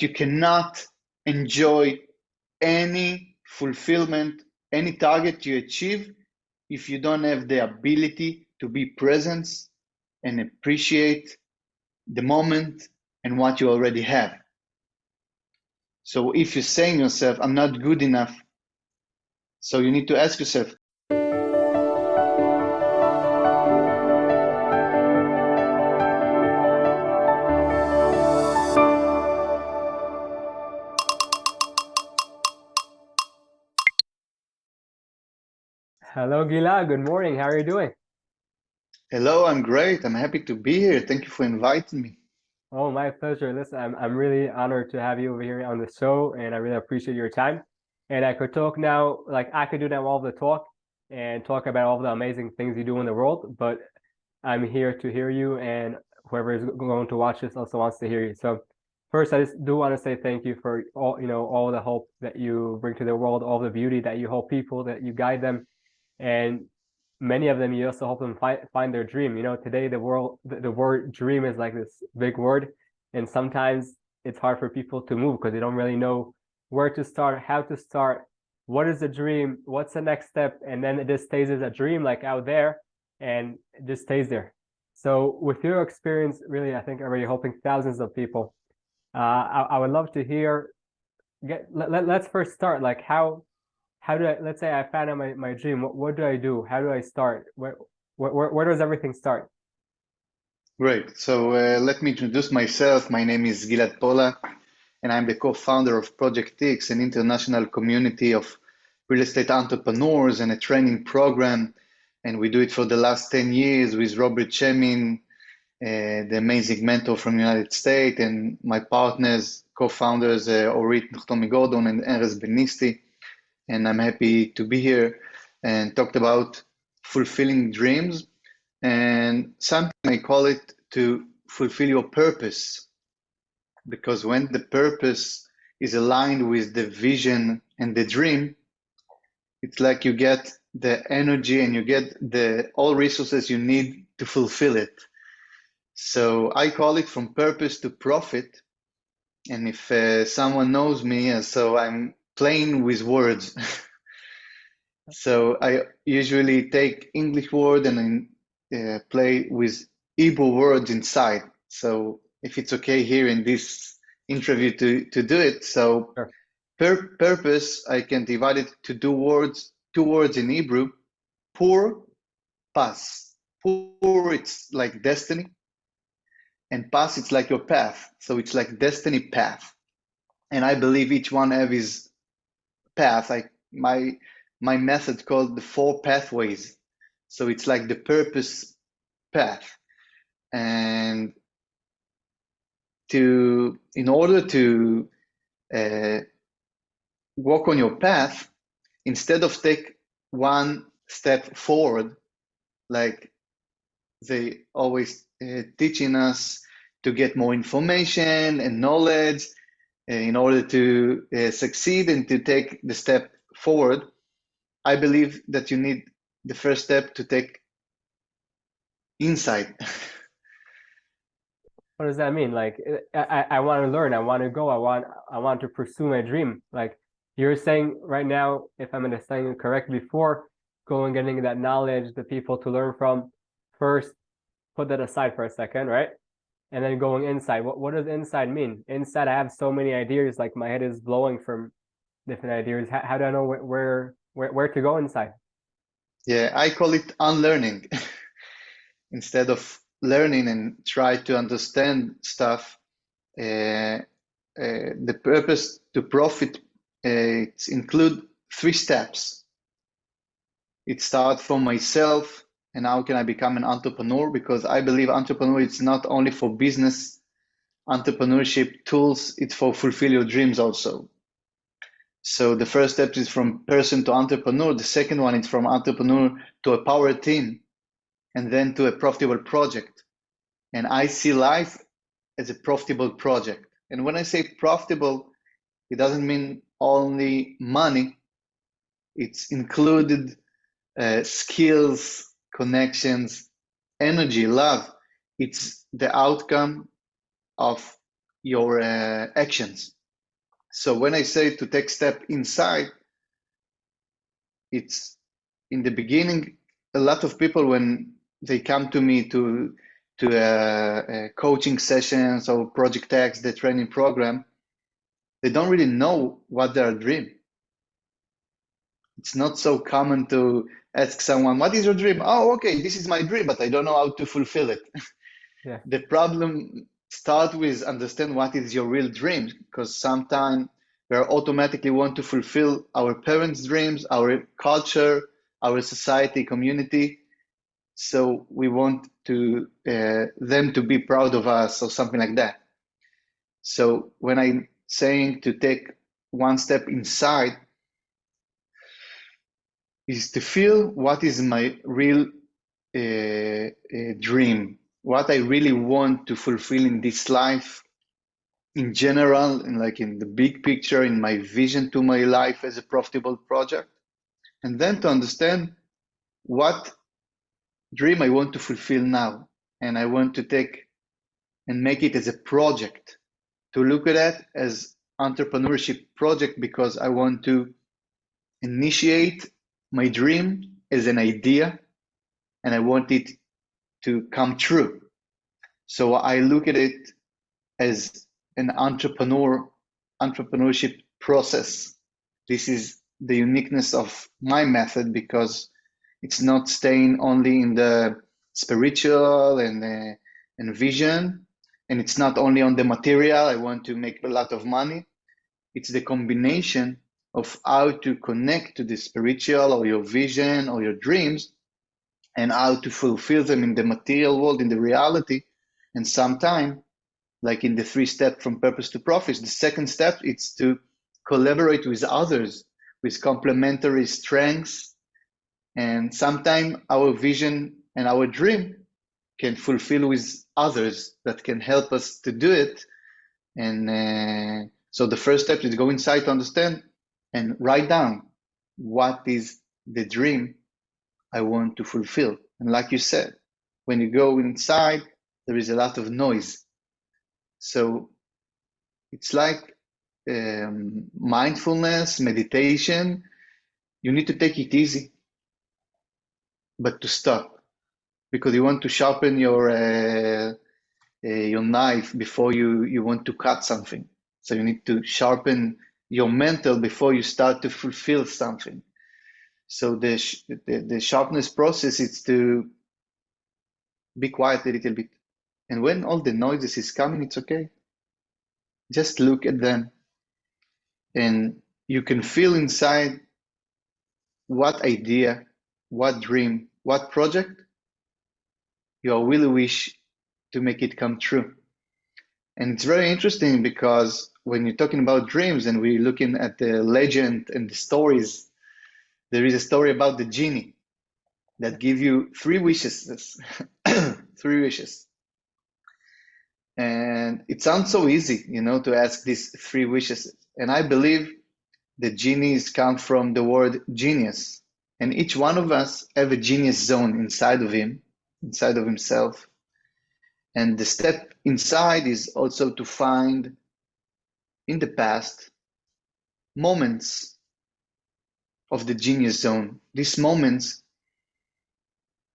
You cannot enjoy any fulfillment, any target you achieve if you don't have the ability to be present and appreciate the moment and what you already have. So if you're saying yourself, I'm not good enough, so you need to ask yourself, Hello, Gilad. Good morning. How are you doing? hello, I'm great. I'm happy to be here. Thank you for inviting me. Oh, my pleasure. Listen, I'm really honored to have you over here on the show, and I really appreciate your time. And I could talk now, like I could do now all the talk and talk about all the amazing things you do in the world, but I'm here to hear you, and whoever is going to watch this also wants to hear you. So first, I just do want to say thank you for all the hope that you bring to the world, all the beauty that you help people, that you guide them, and many of them you also help them find their dream. Today the word dream is like this big word, and sometimes it's hard for people to move because they don't really know where to start, how to start, what is the dream, what's the next step, and then it just stays as a dream like out there, and it just stays there. So with your experience, really, I think already helping thousands of people, I would love to hear. Let's first start, like how do I, let's say I found out my dream. What do I do? How do I start? Where does everything start? Great. So let me introduce myself. My name is Gilad Pollak, and I'm the co-founder of Project X, an international community of real estate entrepreneurs and a training program. And we do it for the last 10 years with Robert Shemin, the amazing mentor from the United States, and my partners, co-founders, Orit Nachtomi Gordon and Erez Benisti. And I'm happy to be here and talked about fulfilling dreams. And sometimes I call it to fulfill your purpose, because when the purpose is aligned with the vision and the dream, it's like you get the energy and you get the all resources you need to fulfill it. So I call it from purpose to profit. And if someone knows me, so I'm playing with words. So I usually take English word and play with Hebrew words inside. So if it's okay here in this interview to do it, so Sure. purpose, I can divide it to two words in Hebrew, pur, pas. Pur, it's like destiny, and pas, it's like your path. So it's like destiny path. And I believe each one have his path. My method called the four pathways. So it's like the purpose path. And in order to walk on your path, instead of take one step forward, like they always teaching us to get more information and knowledge in order to succeed and to take the step forward, I believe that you need the first step to take insight. What does that mean? Like I want to learn. I want to go. I want to pursue my dream. Like you're saying right now, if I'm understanding it correctly, before going getting that knowledge, the people to learn from, first put that aside for a second, right? And then going inside. What does inside mean? Inside, I have so many ideas. Like my head is blowing from different ideas. How do I know where to go inside? Yeah, I call it unlearning. Instead of learning and try to understand stuff, the purpose to profit include three steps. It starts from myself and how can I become an entrepreneur, because I believe entrepreneur it's not only for business entrepreneurship tools, it's for fulfill your dreams also. So the first step is from person to entrepreneur. The second one is from entrepreneur to a power team, and then to a profitable project. And I see life as a profitable project. And when I say profitable, it doesn't mean only money. It's included skills, connections, energy, love. It's the outcome of your actions. So when I say to take step inside, it's in the beginning, a lot of people, when they come to me to coaching sessions or Project X, the training program, they don't really know what their dream. It's not so common to ask someone, what is your dream? Oh, okay, this is my dream, but I don't know how to fulfill it. Yeah. The problem start with understand what is your real dream, because sometimes we automatically want to fulfill our parents' dreams, our culture, our society, community. So we want to them to be proud of us or something like that. So when I'm saying to take one step inside, is to feel what is my real dream, what I really want to fulfill in this life in general, and like in the big picture, in my vision to my life as a profitable project, and then to understand what dream I want to fulfill now, and I want to take and make it as a project, to look at it as entrepreneurship project, because I want to initiate my dream as an idea and I want it to come true. So I look at it as an entrepreneurship process. This is the uniqueness of my method, because it's not staying only in the spiritual and vision, and it's not only on the material. I want to make a lot of money. It's the combination of how to connect to the spiritual or your vision or your dreams, and how to fulfill them in the material world, in the reality. And sometimes, like in the 3 steps from purpose to profit, the second step is to collaborate with others with complementary strengths. And sometimes our vision and our dream can fulfill with others that can help us to do it. And so the first step is go inside to understand and write down what is the dream I want to fulfill. And like you said, when you go inside, there is a lot of noise. So it's like mindfulness, meditation. You need to take it easy, but to stop, because you want to sharpen your knife before you want to cut something. So you need to sharpen your mental before you start to fulfill something. So the sharpness process is to be quiet a little bit. And when all the noises is coming, it's okay. Just look at them, and you can feel inside what idea, what dream, what project you really wish to make it come true. And it's very interesting, because when you're talking about dreams and we're looking at the legend and the stories, there is a story about the genie that give you 3 wishes. 3 wishes. And it sounds so easy, to ask these 3 wishes. And I believe the genies come from the word genius. And each one of us have a genius zone inside of him, inside of himself. And the step inside is also to find in the past moments of the genius zone. These moments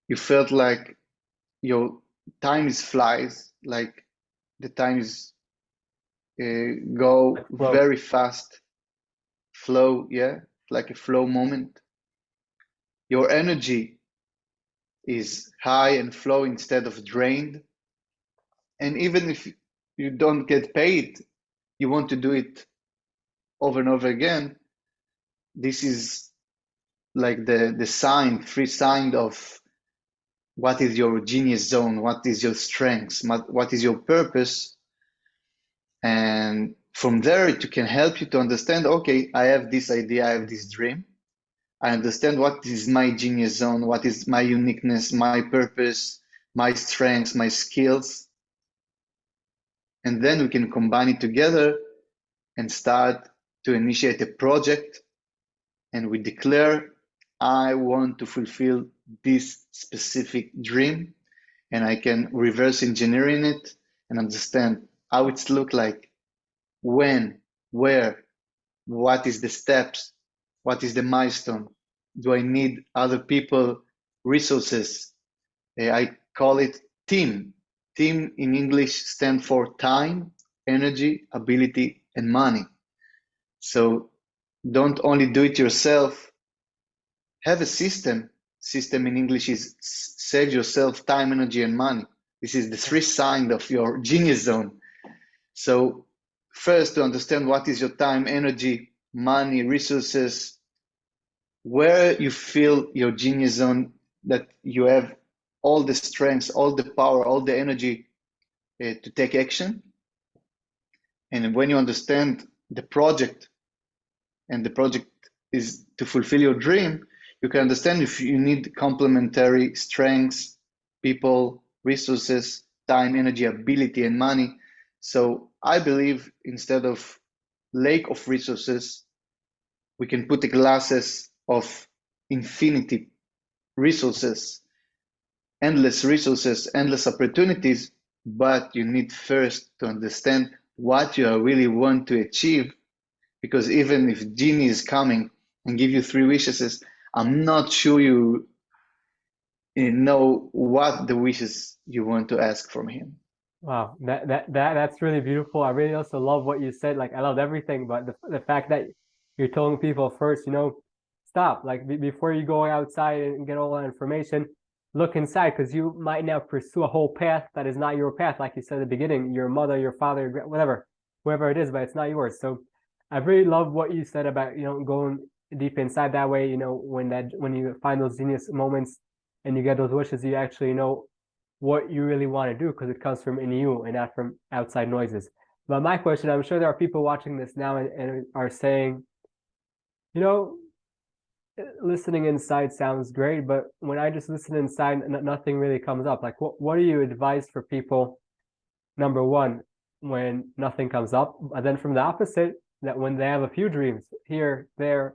you felt like your time is flies, like the time is go Like flow. very fast, flow, yeah, like a flow moment. Your energy is high and flow instead of drained. And even if you don't get paid, you want to do it over and over again. This is like the sign, 3 sign of what is your genius zone, what is your strengths, what is your purpose. And from there, it can help you to understand, okay, I have this idea, I have this dream. I understand what is my genius zone, what is my uniqueness, my purpose, my strengths, my skills. And then we can combine it together and start to initiate a project. And we declare, I want to fulfill this specific dream, and I can reverse engineering it and understand how it's look like, when, where, what is the steps, what is the milestone, do I need other people, resources. I call it team. Team in English stands for time, energy, ability, and money. So don't only do it yourself, have a system. System in English is save yourself time, energy, and money. This is the three signs of your genius zone. So first, to understand what is your time, energy, money, resources, where you feel your genius zone, that you have all the strengths, all the power, all the energy to take action. And when you understand the project, and the project is to fulfill your dream, you can understand if you need complementary strengths, people, resources, time, energy, ability, and money. So I believe instead of lake of resources, we can put the glasses of infinity resources, endless opportunities, but you need first to understand what you really want to achieve, because even if genie is coming and give you three wishes, I'm not sure you know what the wishes you want to ask from him. Wow, that's really beautiful. I really also love what you said. Like I loved everything, but the fact that you're telling people first, stop. Like before you go outside and get all that information, look inside because you might now pursue a whole path that is not your path. Like you said at the beginning, your mother, your father, whatever, whoever it is, but it's not yours. So I really love what you said about, going deep inside that way, when you find those genius moments and you get those wishes, you actually know what you really want to do because it comes from in you and not from outside noises. But my question, I'm sure there are people watching this now and are saying, you know, listening inside sounds great, but when I just listen inside, nothing really comes up. Like, what do you advise for people? Number one, when nothing comes up, and then from the opposite, that when they have a few dreams here, there,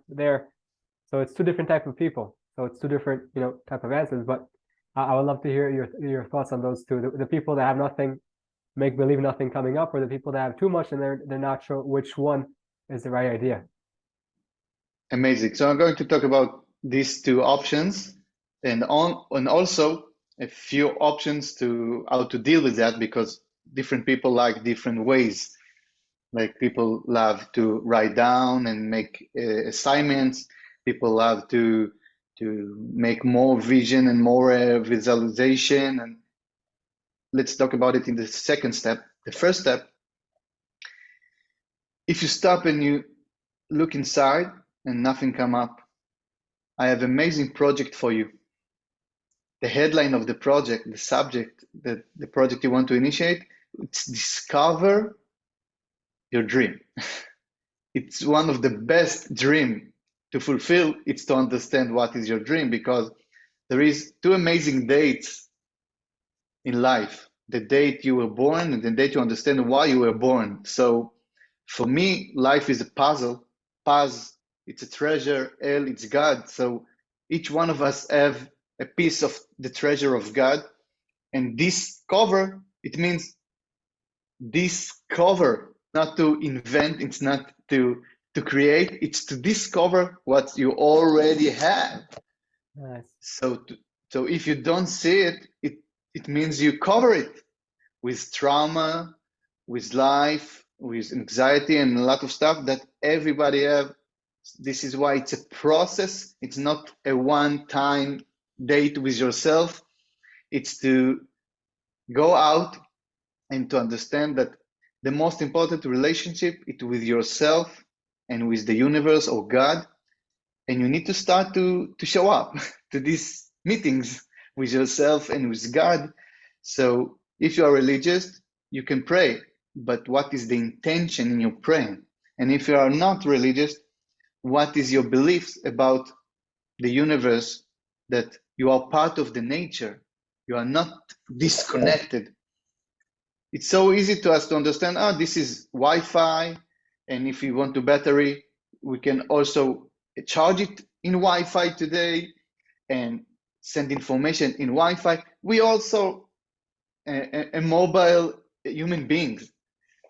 so it's two different type of people. So it's two different, type of answers. But I would love to hear your thoughts on those two. The people that have nothing, make believe nothing coming up, or the people that have too much and they're not sure which one is the right idea. Amazing. So I'm going to talk about these two options, and also a few options to how to deal with that, because different people like different ways. Like people love to write down and make assignments. People love to make more vision and more visualization. And let's talk about it in the second step. The first step, if you stop and you look inside and nothing come up, I have an amazing project for you. The headline of the project, the subject, the project you want to initiate, it's discover your dream. It's one of the best dream to fulfill. It's to understand what is your dream, because there is two amazing dates in life: the date you were born and the date you understand why you were born. So for me, life is a puzzle. Paz, it's a treasure. El, it's God. So each one of us have a piece of the treasure of God. And discover, it means discover, not to invent, it's not to create, it's to discover what you already have. Nice. So if you don't see it, it means you cover it with trauma, with life, with anxiety, and a lot of stuff that everybody have. This is why it's a process. It's not a one-time date with yourself. It's to go out and to understand that the most important relationship is with yourself and with the universe or God. And you need to start to show up to these meetings with yourself and with God. So if you are religious, you can pray, but what is the intention in your praying? And if you are not religious, what is your beliefs about the universe, that you are part of the nature? You are not disconnected. It's so easy to us to understand, this is Wi-Fi, and if you want to battery, we can also charge it in Wi-Fi today and send information in Wi-Fi. We also a mobile human beings.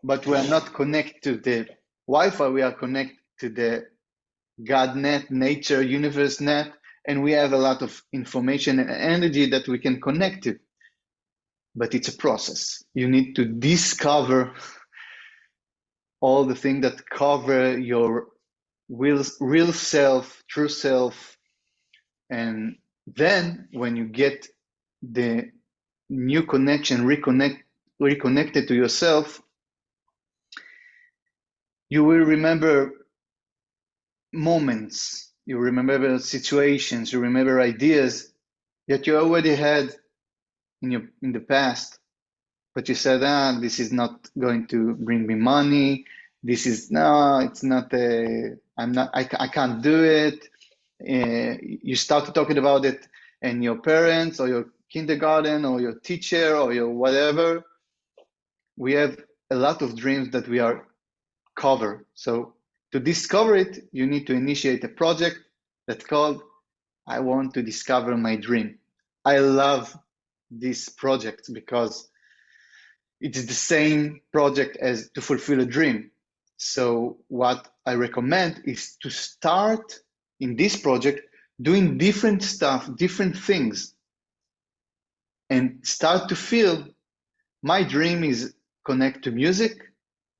but we are not connected to the Wi-Fi. We are connected to the God net, nature, universe net, and we have a lot of information and energy that we can connect to. But it's a process. You need to discover all the things that cover your real self, true self, and then when you get the new connection, reconnected to yourself, you will remember moments, you remember situations, you remember ideas that you already had in the past, but you said, this is not going to bring me money. This is no, it's not. I can't do it. You started talking about it, and your parents or your kindergarten or your teacher or your whatever. We have a lot of dreams that we are covered. So to discover it, you need to initiate a project that's called I want to discover my dream. I love this project because it is the same project as to fulfill a dream. So what I recommend is to start in this project doing different stuff, different things, and start to feel my dream is connect to music.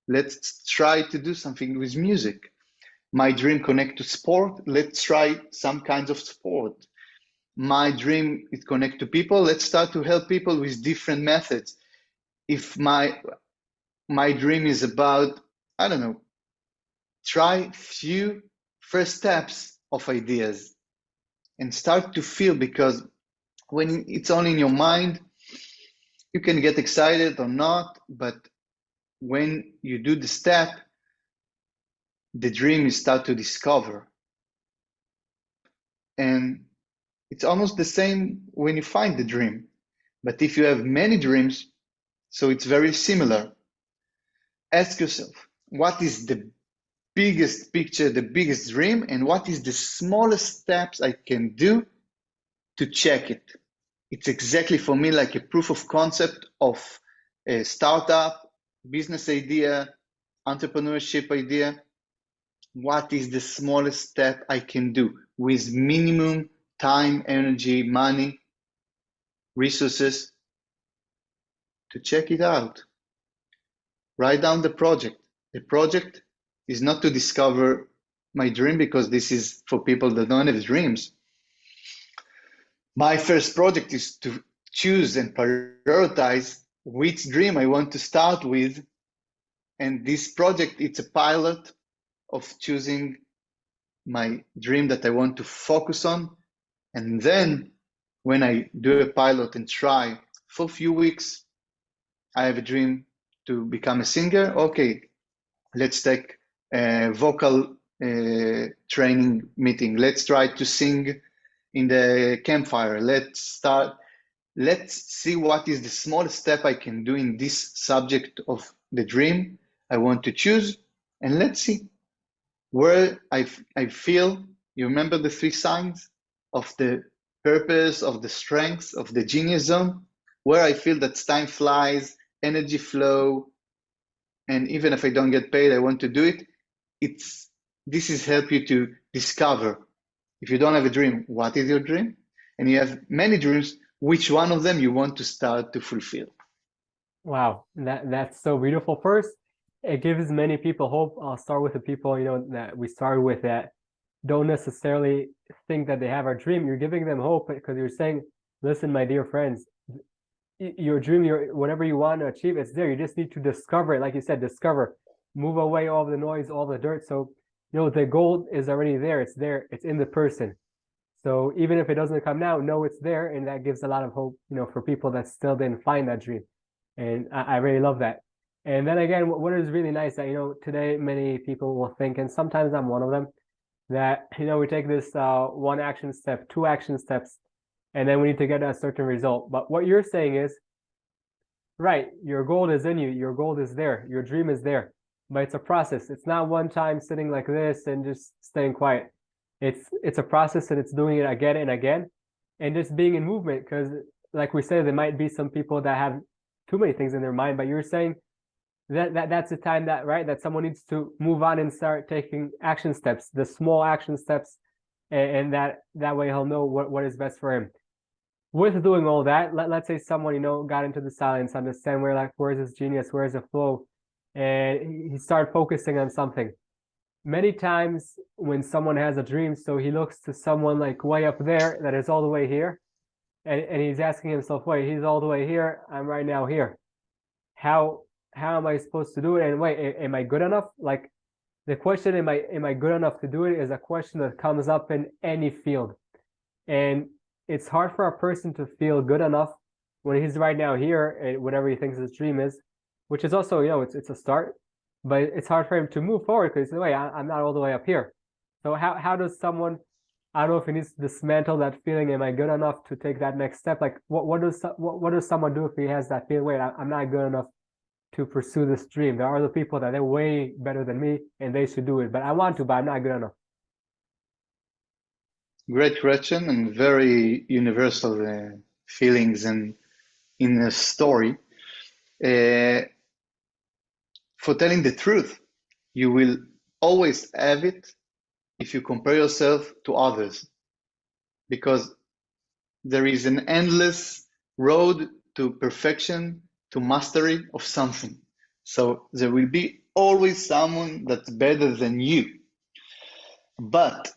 Let's try to do something with music. My dream connect to sport. Let's try some kinds of sport. My dream is connect to people. Let's start to help people with different methods. If my dream is about, I don't know, try few first steps of ideas and start to feel, because when it's only in your mind, you can get excited or not, but when you do the step, the dream you start to discover. And it's almost the same when you find the dream. But if you have many dreams, so it's very similar. Ask yourself, what is the biggest picture, the biggest dream, and what is the smallest steps I can do to check it? It's exactly for me like a proof of concept of a startup, business idea, entrepreneurship idea. What is the smallest step I can do with minimum time, energy, money, resources to check it out? Write down the project. The project is not to discover my dream, because this is for people that don't have dreams. My first project is to choose and prioritize which dream I want to start with. And this project, it's a pilot of choosing my dream that I want to focus on. And then when I do a pilot and try for a few weeks, I have a dream to become a singer. Okay, let's take a vocal training meeting. Let's try to sing in the campfire. Let's see what is the smallest step I can do in this subject of the dream I want to choose. And let's see where I feel. You remember the 3 signs of the purpose, of the strength, of the genius zone, where I feel that time flies, energy flow, and even if I don't get paid, I want to do it. This is help you to discover, if you don't have a dream, what is your dream? And you have many dreams, which one of them you want to start to fulfill? Wow, that's so beautiful. First, it gives many people hope. I'll start with the people, that we started with, that don't necessarily think that they have a dream. You're giving them hope because you're saying, listen, my dear friends, your dream, whatever you want to achieve, it's there. You just need to discover it. Like you said, discover, move away all the noise, all the dirt. So, the gold is already there. It's there. It's in the person. So even if it doesn't come now, know it's there. And that gives a lot of hope, for people that still didn't find that dream. And I really love that. And then again, what is really nice that, today many people will think, and sometimes I'm one of them, that, we take this 1 action step, 2 action steps, and then we need to get a certain result. But what you're saying is, right, your goal is in you, your goal is there, your dream is there, but it's a process. It's not one time sitting like this and just staying quiet. It's a process, and it's doing it again and again, and just being in movement. Because like we said, there might be some people that have too many things in their mind, but you're saying that's the time that, right, that someone needs to move on and start taking action steps, the small action steps, and that way he'll know what is best for him. With doing all that, let's say someone, got into the silence, understand where's his genius, where's the flow, and he started focusing on something. Many times when someone has a dream, so he looks to someone like way up there that is all the way here, and he's asking himself, wait, he's all the way here, I'm right now here. How how am I supposed to do it? And wait, am I good enough? Like the question, am I good enough to do it, is a question that comes up in any field. And it's hard for a person to feel good enough when he's right now here and whatever he thinks his dream is, which is also, it's a start, but it's hard for him to move forward because, wait, I'm not all the way up here. So how does someone, I don't know if he needs to dismantle that feeling, am I good enough to take that next step? Like what does someone do if he has that feeling, wait, I'm not good enough to pursue this dream. There are other people that they're way better than me and they should do it, but I want to, but I'm not good enough. Great question and very universal feelings and in a story. Uh, for telling the truth, you will always have it if you compare yourself to others, because there is an endless road to perfection, to mastery of something. So there will be always someone that's better than you. But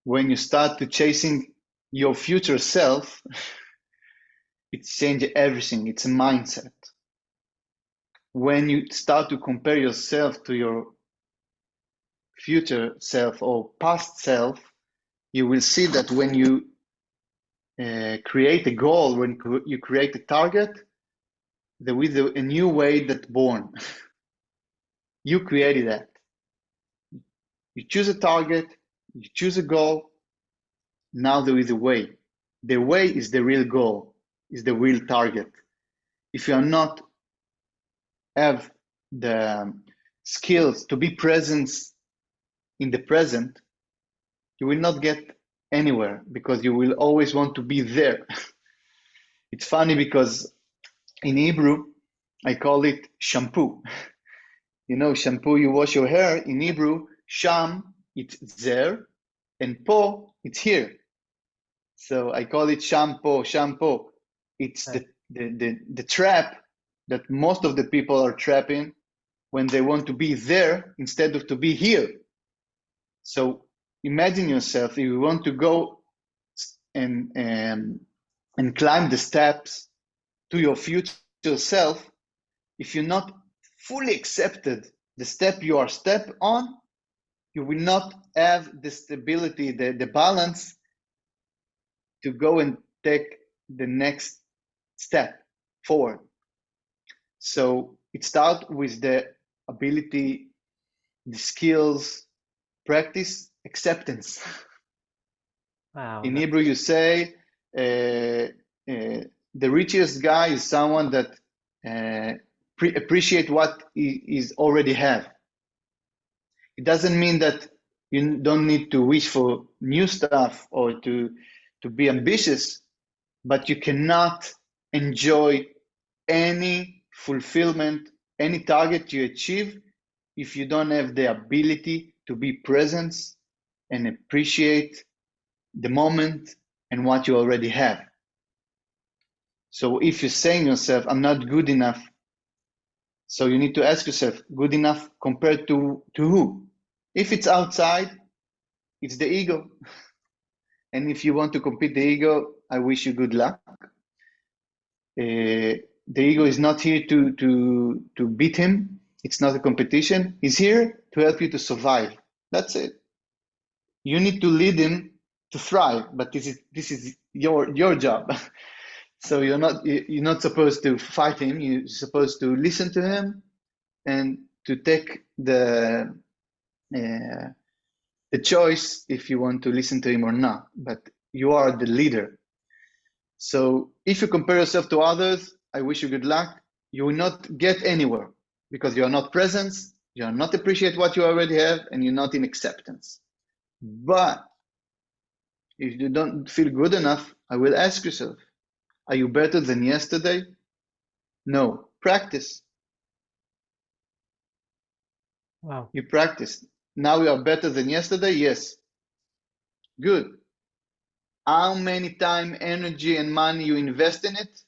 when you start to chasing your future self, it changes everything. It's a mindset. When you start to compare yourself to your future self or past self, you will see that when you create a goal, when you create a target, there is a new way that's born. You created that. You choose a target, you choose a goal. Now there is a way. The way is the real goal, is the real target. If you are not have the skills to be present in the present, you will not get anywhere because you will always want to be there. It's funny because in Hebrew, I call it shampoo. Shampoo, you wash your hair. In Hebrew, sham, it's there, and po, it's here. So I call it shampoo. It's Right. the trap that most of the people are trapping when they want to be there instead of to be here. So imagine yourself, if you want to go and climb the steps to your future self, if you're not fully accepted the step you are step on, you will not have the stability, the balance to go and take the next step forward. So it starts with the ability, the skills, practice, acceptance. Wow, In that's Hebrew, you say the richest guy is someone that appreciate what he is already have. It doesn't mean that you don't need to wish for new stuff or to be ambitious, but you cannot enjoy any fulfillment, any target you achieve if you don't have the ability to be present and appreciate the moment and what you already have. So if you're saying yourself, I'm not good enough, so you need to ask yourself, good enough compared to who? If it's outside, it's the ego. And if you want to compete the ego, I wish you good luck. The ego is not here to beat him. It's not a competition. He's here to help you to survive. That's it. You need to lead him to thrive, but this is your job. So you're not supposed to fight him. You're supposed to listen to him and to take uh, the choice if you want to listen to him or not. But you are the leader. So if you compare yourself to others, I wish you good luck. You will not get anywhere because you are not present, you are not appreciate what you already have, and you're not in acceptance. But if you don't feel good enough, I will ask yourself, are you better than yesterday? No. Practice. Wow. You practiced. Now you are better than yesterday? Yes. Good. How many time, energy, and money you invest in it?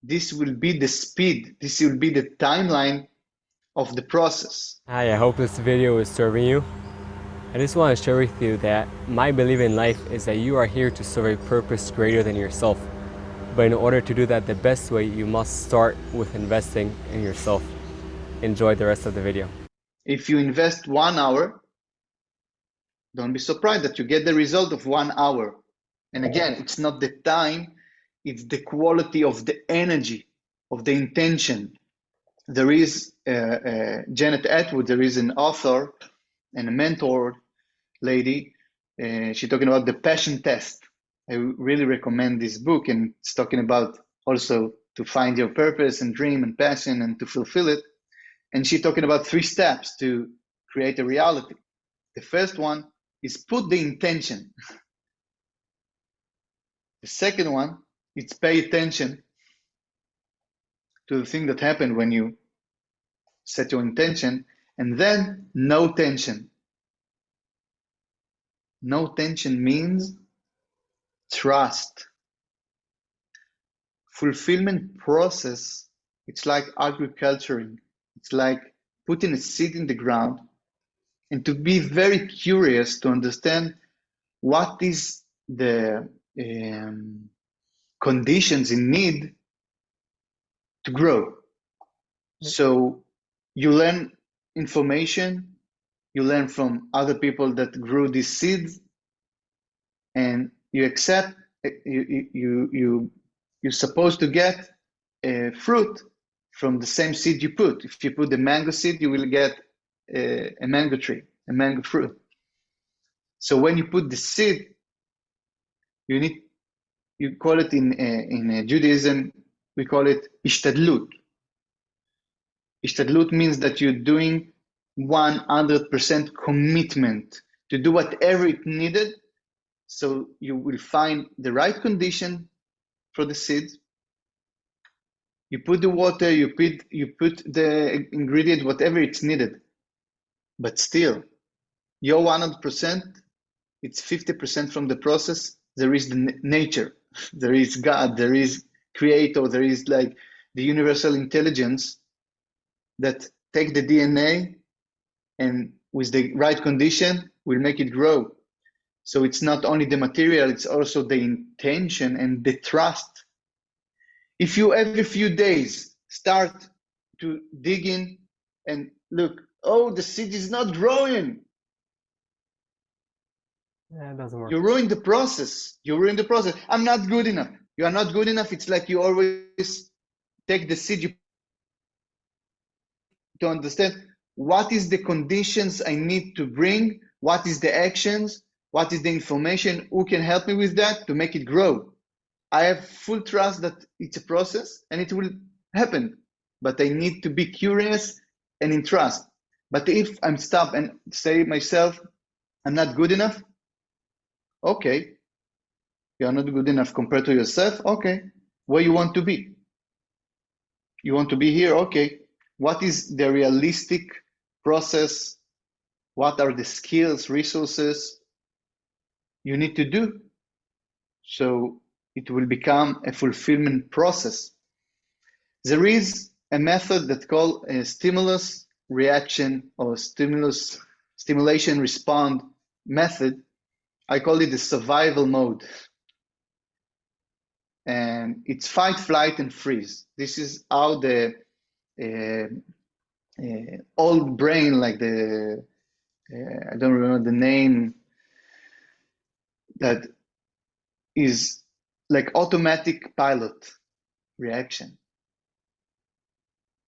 This will be the speed. This will be the timeline of the process. Hi, I hope this video is serving you. I just want to share with you that my belief in life is that you are here to serve a purpose greater than yourself. But in order to do that the best way, you must start with investing in yourself. Enjoy the rest of the video. If you invest 1 hour, don't be surprised that you get the result of 1 hour. And again, it's not the time, it's the quality of the energy, of the intention. There is Janet Atwood, there is an author and a mentor lady. She's talking about the passion test. I really recommend this book, and it's talking about also to find your purpose and dream and passion and to fulfill it. And she's talking about 3 steps to create a reality. The first one is put the intention. The second one is pay attention to the thing that happened when you set your intention, and then no tension. No tension means trust. Fulfillment process, it's like agriculturing. It's like putting a seed in the ground and to be very curious to understand what is the conditions in need to grow. So you learn information, you learn from other people that grew these seeds, and you accept you're supposed to get a fruit from the same seed you put. If you put the mango seed, you will get a mango tree, a mango fruit. So when you put the seed, you call it in Judaism, we call it ishtadlut. Ishtadlut means that you're doing 100% commitment to do whatever it needed, so you will find the right condition for the seed. You put the water, you put the ingredient, whatever it's needed. But still, your 100%, it's 50% from the process. There is the nature, there is God, there is creator, there is like the universal intelligence that take the DNA and with the right condition will make it grow. So it's not only the material, it's also the intention and the trust. If you every few days start to dig in and look, oh, the seed is not growing, Yeah, it doesn't work. you ruin the process. You ruin the process. I'm not good enough. You are not good enough. It's like you always take the seed you to understand what is the conditions I need to bring, what is the actions, what is the information, who can help me with that to make it grow. I have full trust that it's a process and it will happen, but I need to be curious and in trust. But if I'm stopped and say myself, I'm not good enough, okay, you're not good enough compared to yourself, okay, where you want to be? You want to be here, okay. What is the realistic process? What are the skills, resources you need to do? So it will become a fulfillment process. There is a method that's called a stimulus reaction or stimulation respond method. I call it the survival mode. And it's fight, flight, and freeze. This is how the old brain, like the, I don't remember the name, that is like automatic pilot reaction.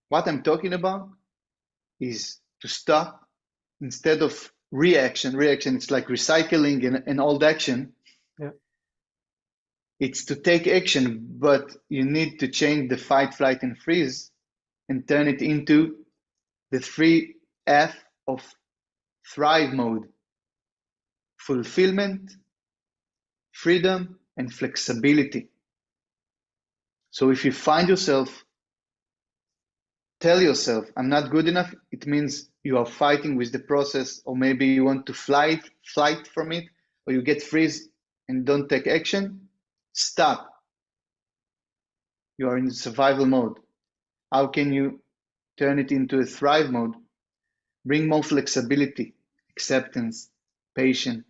What I'm talking about is to stop instead of reaction. Reaction, it's like recycling an old action. Yeah. It's to take action, but you need to change the fight, flight, and freeze and turn it into the 3F of thrive mode: fulfillment, freedom, and flexibility. So if you find yourself tell yourself, I'm not good enough, it means you are fighting with the process, or maybe you want to flight from it, or you get freeze and don't take action. Stop. You are in survival mode. How can you turn it into a thrive mode? Bring more flexibility, acceptance, patience,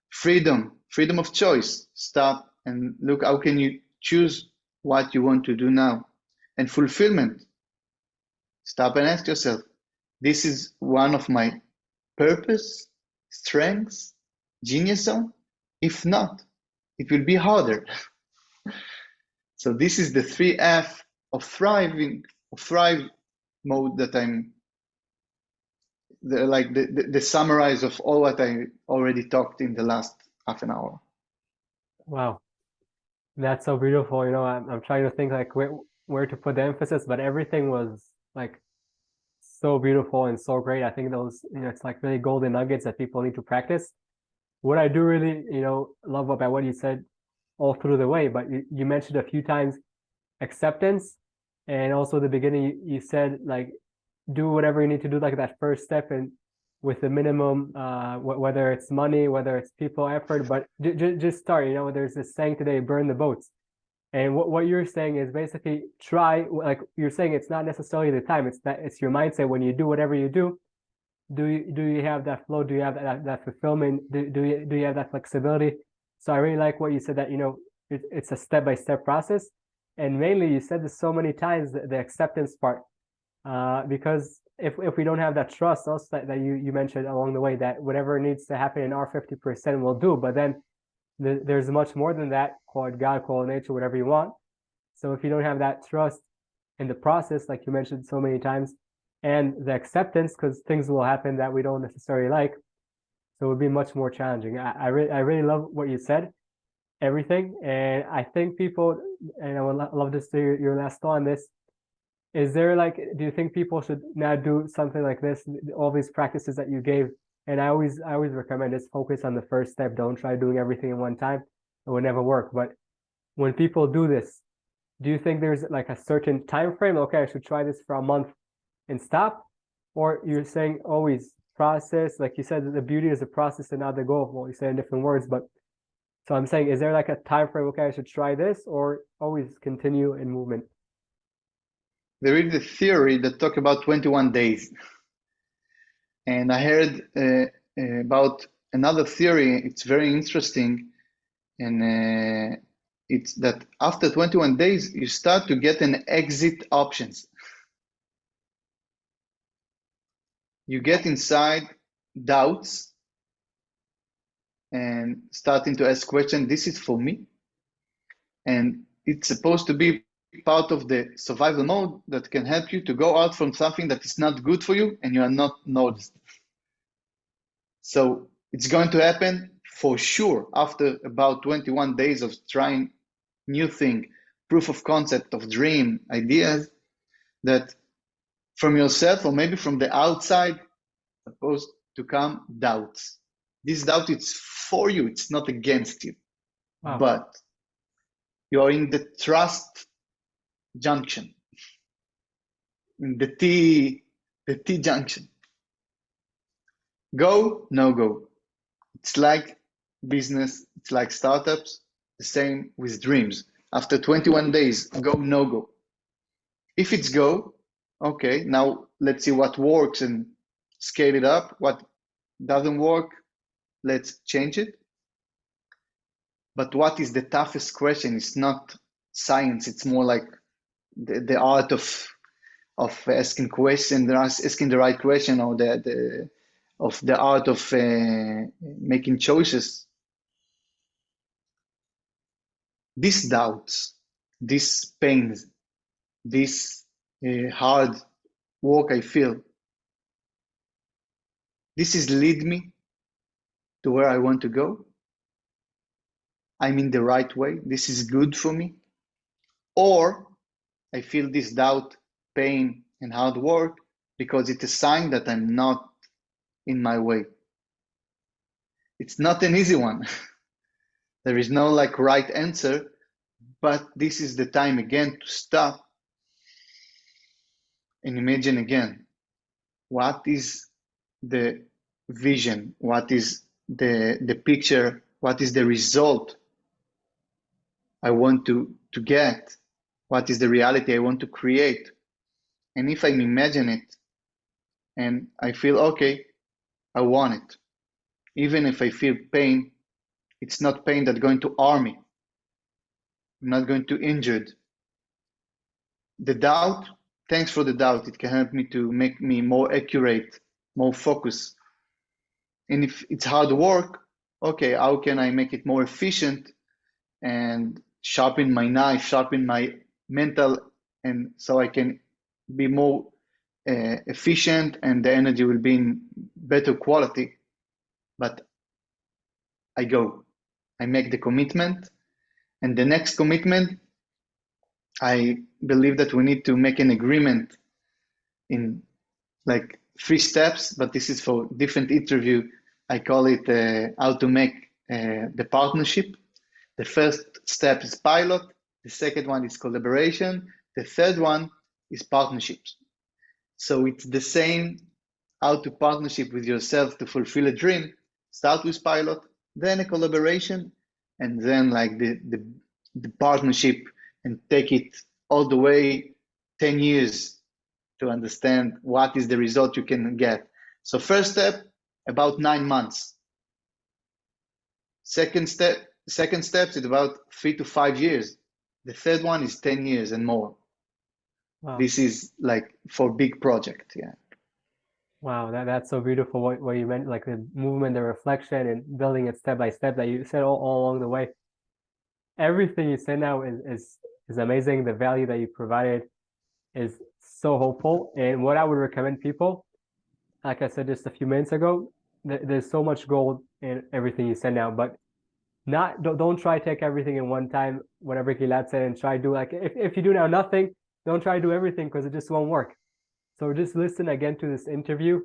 freedom of choice. Stop and look, how can you choose what you want to do now? And fulfillment. Stop and ask yourself, this is one of my purpose, strengths, genius zone? If not, it will be harder. So this is the 3F of thriving, of thrive mode that I'm the summarize of all what I already talked in the last half an hour. Wow, that's so beautiful. I'm trying to think like where to put the emphasis, but everything was like so beautiful and so great. I think those, it's like really golden nuggets that people need to practice. What I do really, love about what you said all through the way, but you mentioned a few times acceptance, and also the beginning you said like do whatever you need to do, like that first step, and with the minimum, whether it's money, whether it's people, effort, but just start. There's this saying today, burn the boats. And what you're saying is basically try, like you're saying, it's not necessarily the time, it's your mindset. When you do whatever you do you have that flow? Do you have that fulfillment? Do you have that flexibility? So I really like what you said, that it's a step-by-step process. And mainly you said this so many times, the acceptance part, because if we don't have that trust also that you mentioned along the way, that whatever needs to happen in our 50% will do, but then there's much more than that, call it God, call it nature, whatever you want. So if you don't have that trust in the process, like you mentioned so many times, and the acceptance, because things will happen that we don't necessarily like, so it would be much more challenging. I really love what you said, everything, and I think people, and I would love to see your last thought on this. Is there like, do you think people should now do something like this, all these practices that you gave? And I always recommend just focus on the first step. Don't try doing everything in one time. It will never work. But when people do this, do you think there's like a certain time frame? Okay, I should try this for a month and stop? Or you're saying always process, like you said, the beauty is the process and not the goal. Well, you say in different words, but so I'm saying, is there like a time frame? Okay, I should try this, or always continue in movement? There is a theory that talk about 21 days. And I heard about another theory. It's very interesting. And it's that after 21 days, you start to get an exit options. You get inside doubts and starting to ask questions. This is for me. And it's supposed to be part of the survival mode that can help you to go out from something that is not good for you and you are not noticed. So it's going to happen for sure after about 21 days of trying new thing, proof of concept of dream ideas, that from yourself or maybe from the outside supposed to come doubts. This doubt is for you, it's not against you. Wow. But you are in the trust junction, in the T junction. Go, no go. It's like business, it's like startups, the same with dreams. After 21 days, go, no go. If it's go, okay, now let's see what works and scale it up. What doesn't work, let's change it. But what is the toughest question? It's not science, it's more like the art of asking question, asking the right question, or the art of making choices. These doubts, these pains, this hard work I feel, this is lead me to where I want to go. I'm in the right way. This is good for me. Or I feel this doubt, pain, and hard work because it's a sign that I'm not in my way. It's not an easy one. There is no like right answer, but this is the time again to stop and imagine again, what is the vision? What is the picture? What is the result I want to get? What is the reality I want to create? And if I imagine it and I feel, okay, I want it. Even if I feel pain, it's not pain that's going to harm me. I'm not going to injured. The doubt, thanks for the doubt. It can help me to make me more accurate, more focused. And if it's hard work, okay, how can I make it more efficient and sharpen my knife, sharpen my mental, and so I can be more efficient and the energy will be in better quality. But I go, I make the commitment, and the next commitment, I believe that we need to make an agreement in like 3 steps, but this is for different interview. I call it how to make the partnership. The first step is pilot. The second one is collaboration. The third one is partnerships. So it's the same how to partnership with yourself to fulfill a dream. Start with pilot, then a collaboration, and then like the partnership and take it all the way 10 years to understand what is the result you can get. So first step, about 9 months. Second step is about 3 to 5 years. The third one is 10 years and more. Wow. This is like for big project, yeah. Wow, that's so beautiful what you meant, like the movement, the reflection, and building it step by step that you said all along the way. Everything you said now is amazing. The value that you provided is so hopeful. And what I would recommend people, like I said just a few minutes ago, there's so much gold in everything you said now, but don't try to take everything in one time, whatever Gilad said, and try to do like if you do now nothing, don't try to do everything because it just won't work. So just listen again to this interview,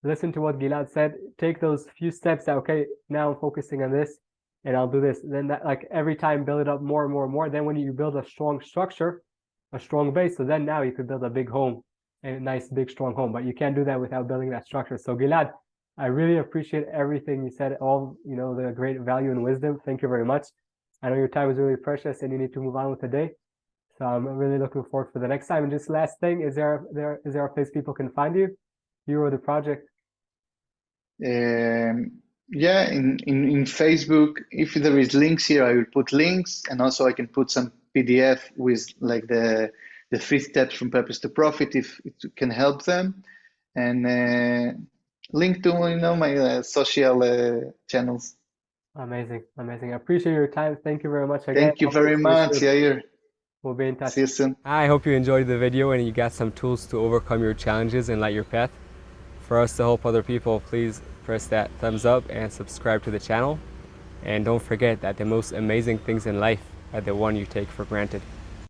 listen to what Gilad said, take those few steps that, okay, now I'm focusing on this and I'll do this. Then that, like every time build it up more and more and more. Then when you build a strong structure, a strong base, so then now you could build a big home, a nice, big, strong home. But you can't do that without building that structure. So Gilad, I really appreciate everything you said, all the great value and wisdom. Thank you very much. I know your time is really precious and you need to move on with the day. So I'm really looking forward for the next time. And just last thing, is there a place people can find you? You or the project? Yeah, in Facebook, if there is links here, I will put links, and also I can put some PDF with like the 3 steps from purpose to profit if it can help them, and link to my social channels. Amazing, amazing. I appreciate your time. Thank you very much again. Thank you Hopefully very see you much, soon. Yair. We'll be in touch. See you soon. I hope you enjoyed the video and you got some tools to overcome your challenges and light your path. For us to help other people, please press that thumbs up and subscribe to the channel. And don't forget that the most amazing things in life are the one you take for granted.